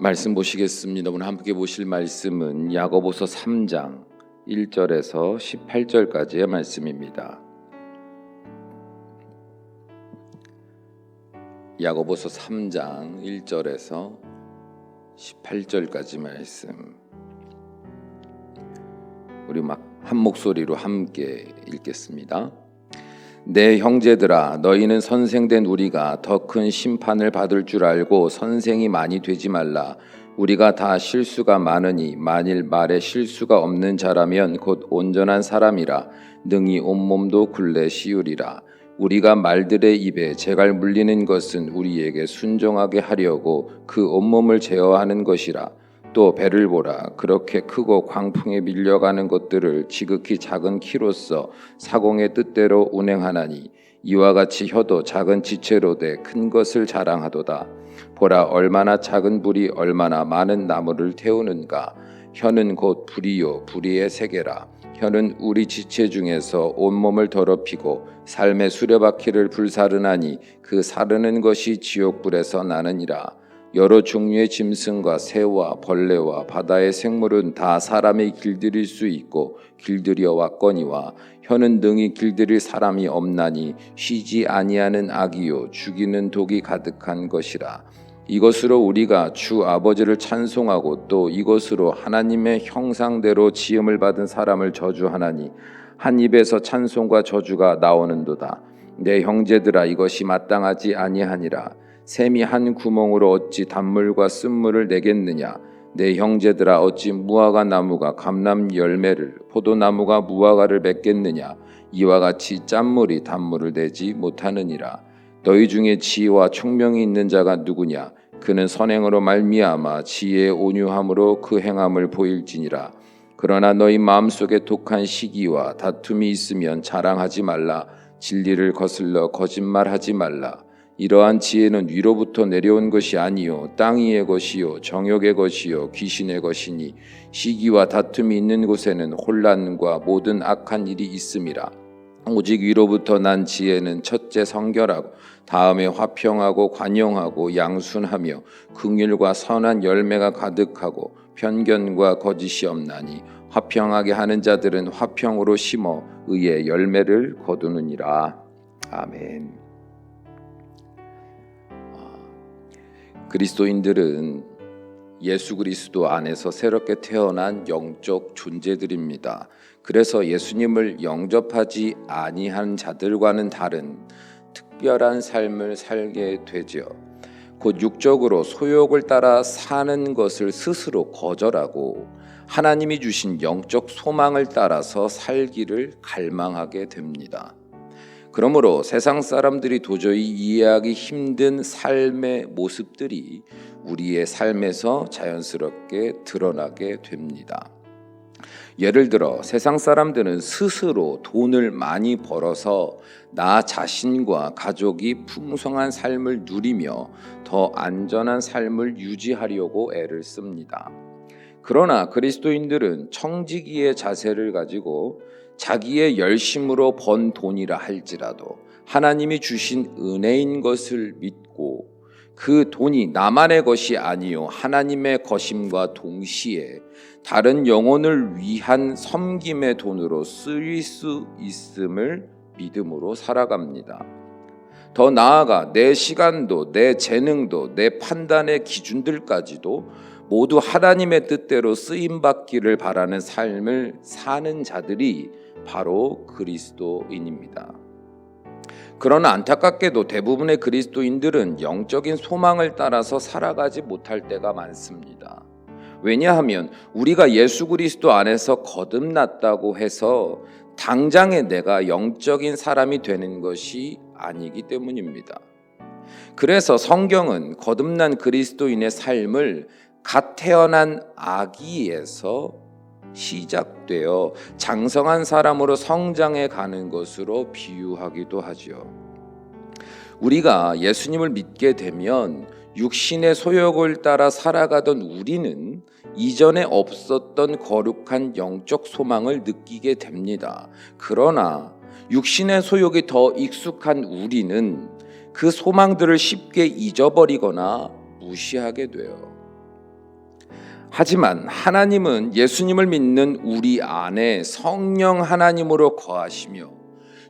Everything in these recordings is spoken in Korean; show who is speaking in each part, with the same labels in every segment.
Speaker 1: 말씀 보시겠습니다. 오늘 함께 보실 말씀은 야고보서 3장 1절에서 18절까지의 말씀입니다. 야고보서 3장 1절에서 18절까지 말씀. 우리 한 목소리로 함께 읽겠습니다. 내 형제들아, 너희는 선생된 우리가 더 큰 심판을 받을 줄 알고 선생이 많이 되지 말라. 우리가 다 실수가 많으니 만일 말에 실수가 없는 자라면 곧 온전한 사람이라 능히 온몸도 굴레 씌우리라. 우리가 말들의 입에 재갈 물리는 것은 우리에게 순종하게 하려고 그 온몸을 제어하는 것이라. 또 배를 보라. 그렇게 크고 광풍에 밀려가는 것들을 지극히 작은 키로서 사공의 뜻대로 운행하나니 이와 같이 혀도 작은 지체로 돼 큰 것을 자랑하도다. 보라, 얼마나 작은 불이 얼마나 많은 나무를 태우는가. 혀는 곧 불이요 불의의 세계라. 혀는 우리 지체 중에서 온몸을 더럽히고 삶의 수레바퀴를 불사르나니 그 사르는 것이 지옥불에서 나느니라. 여러 종류의 짐승과 새와 벌레와 바다의 생물은 다 사람이 길들일 수 있고 길들여 왔거니와 혀는 능히 길들일 사람이 없나니 쉬지 아니하는 악이요 죽이는 독이 가득한 것이라. 이것으로 우리가 주 아버지를 찬송하고 또 이것으로 하나님의 형상대로 지음을 받은 사람을 저주하나니 한 입에서 찬송과 저주가 나오는도다. 내 형제들아, 이것이 마땅하지 아니하니라. 샘이 한 구멍으로 어찌 단물과 쓴물을 내겠느냐. 내 형제들아, 어찌 무화과 나무가 감람 열매를 포도나무가 무화과를 맺겠느냐. 이와 같이 짠물이 단물을 내지 못하느니라. 너희 중에 지혜와 총명이 있는 자가 누구냐. 그는 선행으로 말미암아 지혜의 온유함으로 그 행함을 보일지니라. 그러나 너희 마음속에 독한 시기와 다툼이 있으면 자랑하지 말라. 진리를 거슬러 거짓말하지 말라. 이러한 지혜는 위로부터 내려온 것이 아니요 땅 위의 것이요 정욕의 것이요 귀신의 것이니 시기와 다툼이 있는 곳에는 혼란과 모든 악한 일이 있음이라. 오직 위로부터 난 지혜는 첫째 성결하고 다음에 화평하고 관용하고 양순하며 긍휼과 선한 열매가 가득하고 편견과 거짓이 없나니 화평하게 하는 자들은 화평으로 심어 의의 열매를 거두느니라. 아멘. 그리스도인들은 예수 그리스도 안에서 새롭게 태어난 영적 존재들입니다. 그래서 예수님을 영접하지 아니한 자들과는 다른 특별한 삶을 살게 되죠. 곧 육적으로 소욕을 따라 사는 것을 스스로 거절하고 하나님이 주신 영적 소망을 따라서 살기를 갈망하게 됩니다. 그러므로 세상 사람들이 도저히 이해하기 힘든 삶의 모습들이 우리의 삶에서 자연스럽게 드러나게 됩니다. 예를 들어 세상 사람들은 스스로 돈을 많이 벌어서 나 자신과 가족이 풍성한 삶을 누리며 더 안전한 삶을 유지하려고 애를 씁니다. 그러나 그리스도인들은 청지기의 자세를 가지고 자기의 열심으로 번 돈이라 할지라도 하나님이 주신 은혜인 것을 믿고 그 돈이 나만의 것이 아니요 하나님의 것임과 동시에 다른 영혼을 위한 섬김의 돈으로 쓰일 수 있음을 믿음으로 살아갑니다. 더 나아가 내 시간도 내 재능도 내 판단의 기준들까지도 모두 하나님의 뜻대로 쓰임받기를 바라는 삶을 사는 자들이 바로 그리스도인입니다. 그러나 안타깝게도 대부분의 그리스도인들은 영적인 소망을 따라서 살아가지 못할 때가 많습니다. 왜냐하면 우리가 예수 그리스도 안에서 거듭났다고 해서 당장에 내가 영적인 사람이 되는 것이 아니기 때문입니다. 그래서 성경은 거듭난 그리스도인의 삶을 갓 태어난 아기에서 시작되어 장성한 사람으로 성장해 가는 것으로 비유하기도 하지요. 우리가 예수님을 믿게 되면 육신의 소욕을 따라 살아가던 우리는 이전에 없었던 거룩한 영적 소망을 느끼게 됩니다. 그러나 육신의 소욕이 더 익숙한 우리는 그 소망들을 쉽게 잊어버리거나 무시하게 돼요. 하지만 하나님은 예수님을 믿는 우리 안에 성령 하나님으로 거하시며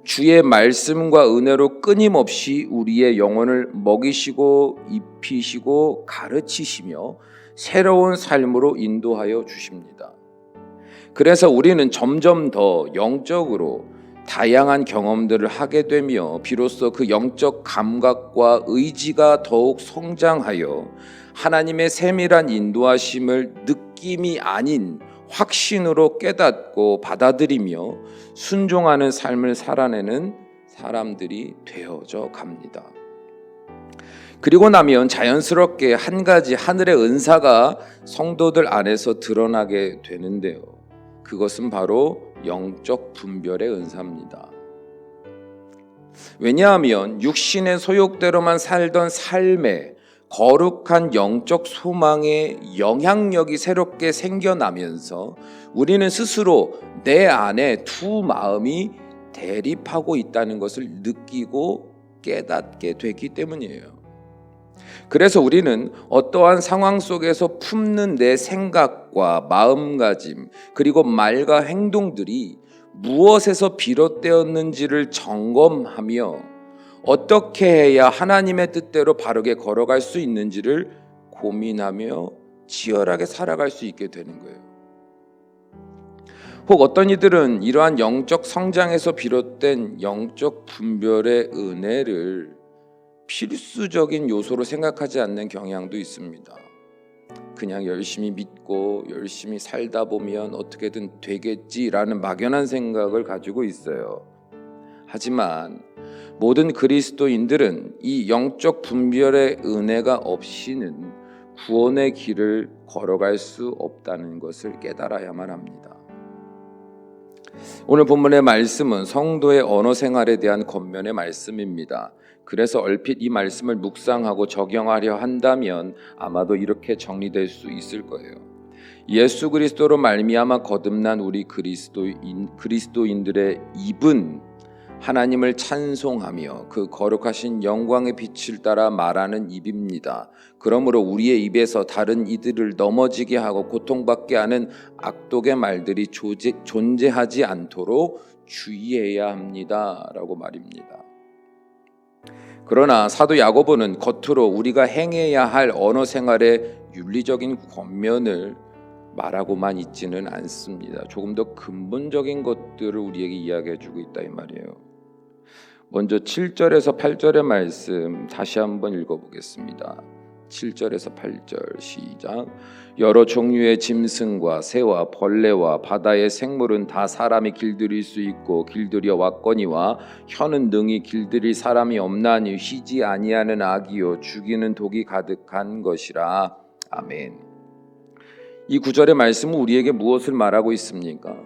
Speaker 1: 주의 말씀과 은혜로 끊임없이 우리의 영혼을 먹이시고 입히시고 가르치시며 새로운 삶으로 인도하여 주십니다. 그래서 우리는 점점 더 영적으로 다양한 경험들을 하게 되며 비로소 그 영적 감각과 의지가 더욱 성장하여 하나님의 세밀한 인도하심을 느낌이 아닌 확신으로 깨닫고 받아들이며 순종하는 삶을 살아내는 사람들이 되어져 갑니다. 그리고 나면 자연스럽게 한 가지 하늘의 은사가 성도들 안에서 드러나게 되는데요. 그것은 바로 영적 분별의 은사입니다. 왜냐하면 육신의 소욕대로만 살던 삶에 거룩한 영적 소망의 영향력이 새롭게 생겨나면서 우리는 스스로 내 안에 두 마음이 대립하고 있다는 것을 느끼고 깨닫게 되기 때문이에요. 그래서 우리는 어떠한 상황 속에서 품는 내 생각과 마음가짐 그리고 말과 행동들이 무엇에서 비롯되었는지를 점검하며 어떻게 해야 하나님의 뜻대로 바르게 걸어갈 수 있는지를 고민하며 치열하게 살아갈 수 있게 되는 거예요. 혹 어떤 이들은 이러한 영적 성장에서 비롯된 영적 분별의 은혜를 필수적인 요소로 생각하지 않는 경향도 있습니다. 그냥 열심히 믿고 열심히 살다 보면 어떻게든 되겠지라는 막연한 생각을 가지고 있어요. 하지만 모든 그리스도인들은 이 영적 분별의 은혜가 없이는 구원의 길을 걸어갈 수 없다는 것을 깨달아야만 합니다. 오늘 본문의 말씀은 성도의 언어 생활에 대한 권면의 말씀입니다. 그래서 얼핏 이 말씀을 묵상하고 적용하려 한다면 아마도 이렇게 정리될 수 있을 거예요. 예수 그리스도로 말미암아 거듭난 우리 그리스도인들의 입은 하나님을 찬송하며 그 거룩하신 영광의 빛을 따라 말하는 입입니다. 그러므로 우리의 입에서 다른 이들을 넘어지게 하고 고통받게 하는 악독의 말들이 존재하지 않도록 주의해야 합니다. 라고 말입니다. 그러나 사도 야고보는 겉으로 우리가 행해야 할 언어 생활의 윤리적인 권면을 말하고만 있지는 않습니다. 조금 더 근본적인 것들을 우리에게 이야기해 주고 있다 이 말이에요. 먼저 7절에서 8절의 말씀 다시 한번 읽어보겠습니다. 7절에서 8절 시작. 여러 종류의 짐승과 새와 벌레와 바다의 생물은 다 사람이 길들일 수 있고 길들여 왔거니와 혀는 능히 길들일 사람이 없나니 휘지 아니하는 악이요 죽이는 독이 가득한 것이라. 아멘. 이 구절의 말씀은 우리에게 무엇을 말하고 있습니까?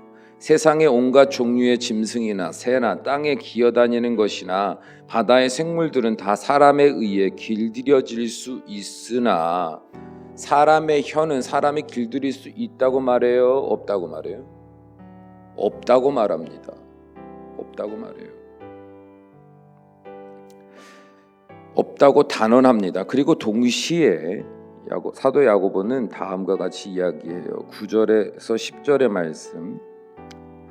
Speaker 1: 세상의 온갖 종류의 짐승이나 새나 땅에 기어다니는 것이나 바다의 생물들은 다 사람에 의해 길들여질 수 있으나 사람의 혀는 사람이 길들일 수 있다고 말해요? 없다고 말해요? 없다고 말합니다. 없다고 말해요. 없다고 단언합니다. 그리고 동시에 사도 야고보는 다음과 같이 이야기해요. 9절에서 10절의 말씀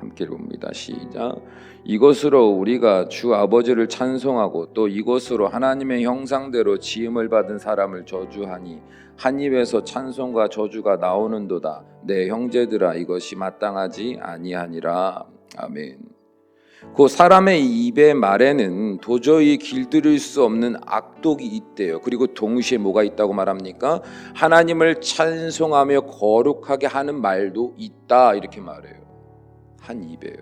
Speaker 1: 함께 읽습니다. 시작. 이것으로 우리가 주 아버지를 찬송하고 또 이것으로 하나님의 형상대로 지음을 받은 사람을 저주하니 한 입에서 찬송과 저주가 나오는도다. 내 형제들아 이것이 마땅하지 아니하니라. 아멘. 그 사람의 입의 말에는 도저히 길들일 수 없는 악독이 있대요. 그리고 동시에 뭐가 있다고 말합니까? 하나님을 찬송하며 거룩하게 하는 말도 있다 이렇게 말해요. 한 입에요.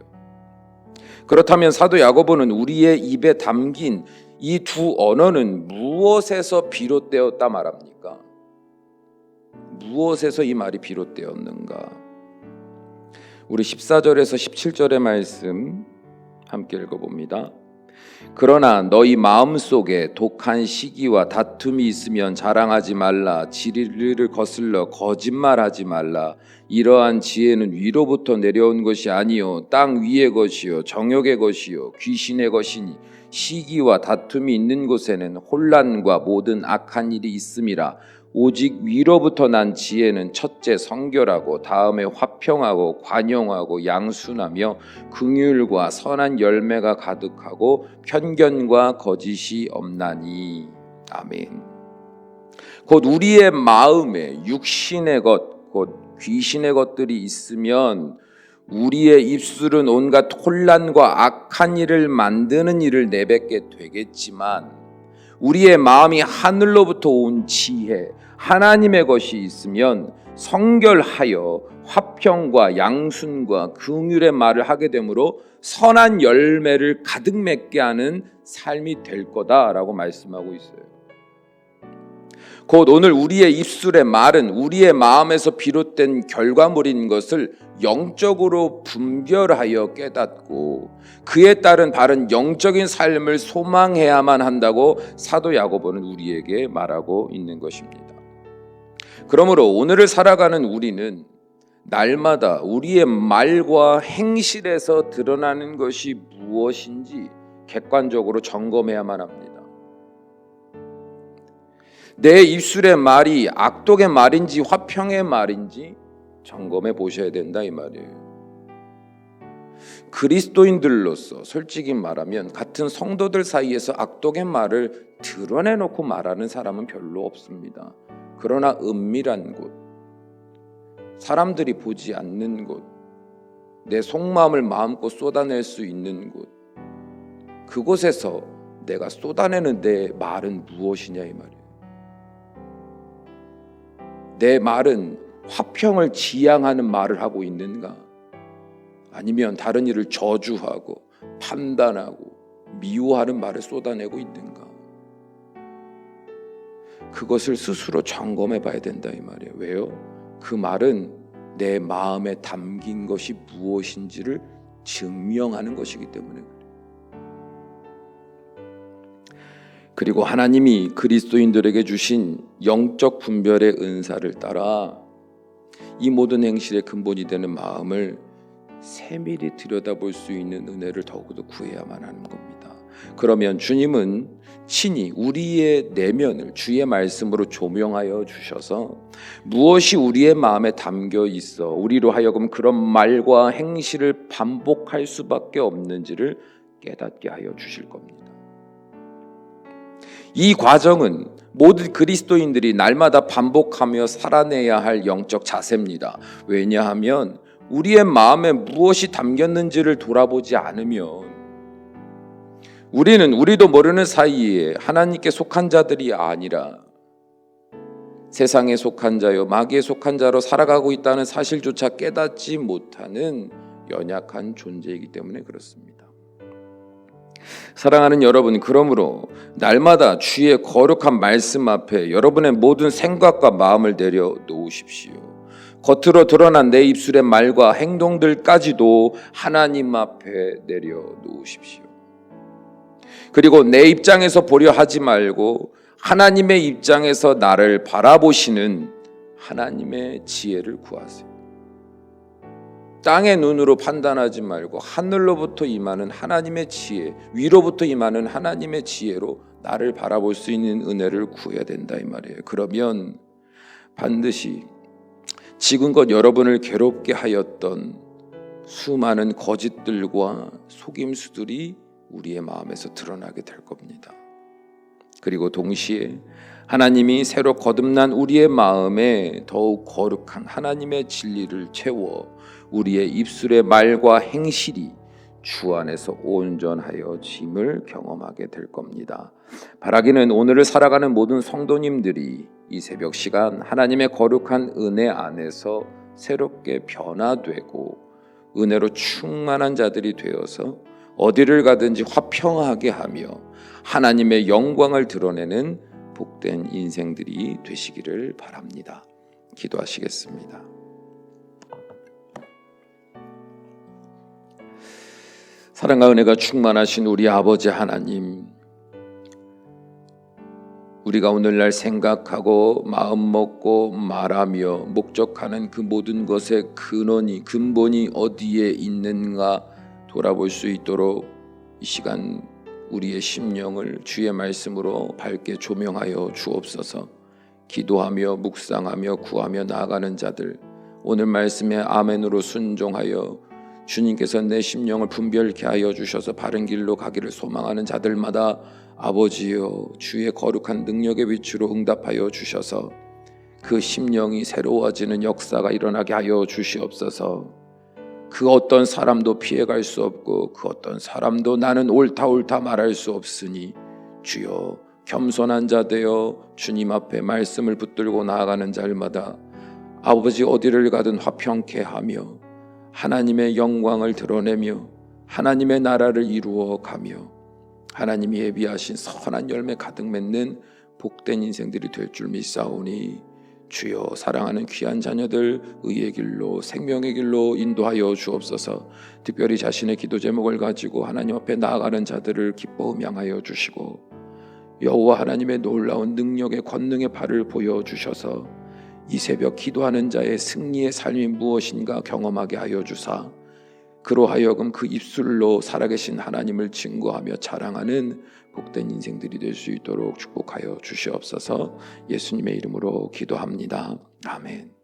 Speaker 1: 그렇다면 사도 야고보는 우리의 입에 담긴 이 두 언어는 무엇에서 비롯되었다 말합니까? 무엇에서 이 말이 비롯되었는가? 우리 14절에서 17절의 말씀 함께 읽어봅니다. 그러나 너희 마음속에 독한 시기와 다툼이 있으면 자랑하지 말라. 진리를 거슬러 거짓말하지 말라. 이러한 지혜는 위로부터 내려온 것이 아니요 땅 위의 것이요 정욕의 것이요 귀신의 것이니 시기와 다툼이 있는 곳에는 혼란과 모든 악한 일이 있음이라. 오직 위로부터 난 지혜는 첫째 성결하고 다음에 화평하고 관용하고 양순하며 긍휼과 선한 열매가 가득하고 편견과 거짓이 없나니. 아멘. 곧 우리의 마음에 육신의 것, 곧 귀신의 것들이 있으면 우리의 입술은 온갖 혼란과 악한 일을 만드는 일을 내뱉게 되겠지만, 우리의 마음이 하늘로부터 온 지혜, 하나님의 것이 있으면 성결하여 화평과 양순과 긍휼의 말을 하게 되므로 선한 열매를 가득 맺게 하는 삶이 될 거다라고 말씀하고 있어요. 곧 오늘 우리의 입술의 말은 우리의 마음에서 비롯된 결과물인 것을 영적으로 분별하여 깨닫고 그에 따른 바른 영적인 삶을 소망해야만 한다고 사도 야고보는 우리에게 말하고 있는 것입니다. 그러므로 오늘을 살아가는 우리는 날마다 우리의 말과 행실에서 드러나는 것이 무엇인지 객관적으로 점검해야만 합니다. 내 입술의 말이 악독의 말인지 화평의 말인지 점검해 보셔야 된다 이 말이에요. 그리스도인들로서 솔직히 말하면 같은 성도들 사이에서 악독의 말을 드러내놓고 말하는 사람은 별로 없습니다. 그러나 은밀한 곳, 사람들이 보지 않는 곳, 내 속마음을 마음껏 쏟아낼 수 있는 곳, 그곳에서 내가 쏟아내는 내 말은 무엇이냐 이 말이에요. 내 말은 화평을 지향하는 말을 하고 있는가? 아니면 다른 일을 저주하고 판단하고 미워하는 말을 쏟아내고 있는가? 그것을 스스로 점검해 봐야 된다 이 말이에요. 왜요? 그 말은 내 마음에 담긴 것이 무엇인지를 증명하는 것이기 때문에 그래요. 그리고 하나님이 그리스도인들에게 주신 영적 분별의 은사를 따라 이 모든 행실의 근본이 되는 마음을 세밀히 들여다볼 수 있는 은혜를 더욱더 구해야만 하는 겁니다. 그러면 주님은 친히 우리의 내면을 주의 말씀으로 조명하여 주셔서 무엇이 우리의 마음에 담겨 있어 우리로 하여금 그런 말과 행실을 반복할 수밖에 없는지를 깨닫게 하여 주실 겁니다. 이 과정은 모든 그리스도인들이 날마다 반복하며 살아내야 할 영적 자세입니다. 왜냐하면 우리의 마음에 무엇이 담겼는지를 돌아보지 않으면 우리도 모르는 사이에 하나님께 속한 자들이 아니라 세상에 속한 자요 마귀에 속한 자로 살아가고 있다는 사실조차 깨닫지 못하는 연약한 존재이기 때문에 그렇습니다. 사랑하는 여러분, 그러므로 날마다 주의 거룩한 말씀 앞에 여러분의 모든 생각과 마음을 내려놓으십시오. 겉으로 드러난 내 입술의 말과 행동들까지도 하나님 앞에 내려놓으십시오. 그리고 내 입장에서 보려 하지 말고 하나님의 입장에서 나를 바라보시는 하나님의 지혜를 구하세요. 땅의 눈으로 판단하지 말고 하늘로부터 임하는 하나님의 지혜, 위로부터 임하는 하나님의 지혜로 나를 바라볼 수 있는 은혜를 구해야 된다 이 말이에요. 그러면 반드시 지금껏 여러분을 괴롭게 하였던 수많은 거짓들과 속임수들이 우리의 마음에서 드러나게 될 겁니다. 그리고 동시에 하나님이 새로 거듭난 우리의 마음에 더욱 거룩한 하나님의 진리를 채워 우리의 입술의 말과 행실이 주 안에서 온전하여짐을 경험하게 될 겁니다. 바라기는 오늘을 살아가는 모든 성도님들이 이 새벽 시간 하나님의 거룩한 은혜 안에서 새롭게 변화되고 은혜로 충만한 자들이 되어서 어디를 가든지 화평하게 하며 하나님의 영광을 드러내는 복된 인생들이 되시기를 바랍니다. 기도하시겠습니다. 사랑과 은혜가 충만하신 우리 아버지 하나님, 우리가 오늘날 생각하고 마음먹고 말하며 목적하는 그 모든 것의 근본이 어디에 있는가 돌아볼 수 있도록 이 시간 우리의 심령을 주의 말씀으로 밝게 조명하여 주옵소서. 기도하며 묵상하며 구하며 나아가는 자들, 오늘 말씀에 아멘으로 순종하여 주님께서 내 심령을 분별케 하여 주셔서 바른 길로 가기를 소망하는 자들마다 아버지여 주의 거룩한 능력의 빛으로 응답하여 주셔서 그 심령이 새로워지는 역사가 일어나게 하여 주시옵소서. 그 어떤 사람도 피해갈 수 없고 그 어떤 사람도 나는 옳다 말할 수 없으니 주여 겸손한 자 되어 주님 앞에 말씀을 붙들고 나아가는 자들마다 아버지 어디를 가든 화평케 하며 하나님의 영광을 드러내며 하나님의 나라를 이루어 가며 하나님이 예비하신 선한 열매 가득 맺는 복된 인생들이 될 줄 믿사오니 주여 사랑하는 귀한 자녀들 의의 길로 생명의 길로 인도하여 주옵소서. 특별히 자신의 기도 제목을 가지고 하나님 앞에 나아가는 자들을 기뻐 음양하여 주시고 여호와 하나님의 놀라운 능력의 권능의 발을 보여주셔서 이 새벽 기도하는 자의 승리의 삶이 무엇인가 경험하게 하여 주사 그로 하여금 그 입술로 살아계신 하나님을 증거하며 자랑하는 복된 인생들이 될 수 있도록 축복하여 주시옵소서. 예수님의 이름으로 기도합니다. 아멘.